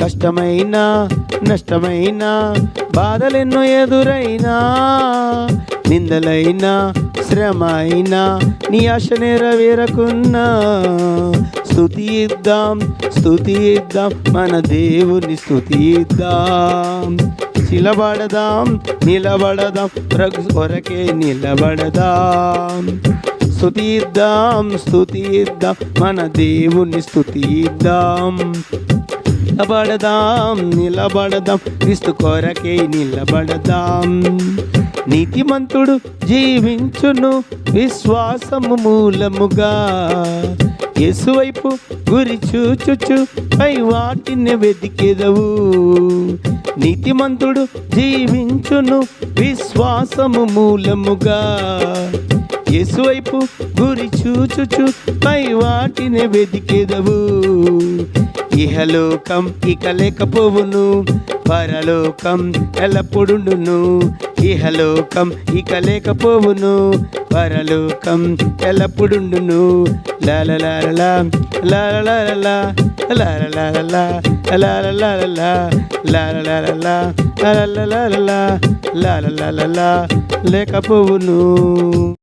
కష్టమైనా నష్టమైనా బాధలెన్నో ఎదురైనా నిందలైనా శ్రమ అయినా నీ ఆశ నెరవేరకున్నా స్తుతిద్దాం మన దేవుని స్తుతిద్దాం. నిలబడదాం ప్రభు కొరకే నిలబడదాం. స్తుతిద్దాం మన దేవుని స్తుతిద్దాం. నిలబడదాం క్రీస్తు కొరకే నిలబడదాం. నీతిమంతుడు జీవించును విశ్వాసము మూలముగా యేసువైపు గురి చూచుచు పై వాటిని వెతికెదవు. నీతిమంతుడు జీవించును విశ్వాసము మూలముగా యేసువైపు గురి చూచుచు పై వాటిని వెతికెదవు. ఇహలోకం ఇక లేకపోవును, పరలోకం ఎల్లప్పుడుండును. ఇహలోకం ఇక లేకపోవును, పరలోకం ఎల్లప్పుడుండును. లాలలాలలా లాలలాలలా లాలలాలలా లాలలాలలా లాలలాలలా లాలలాలలా లాలలాలలా లేకపోవును.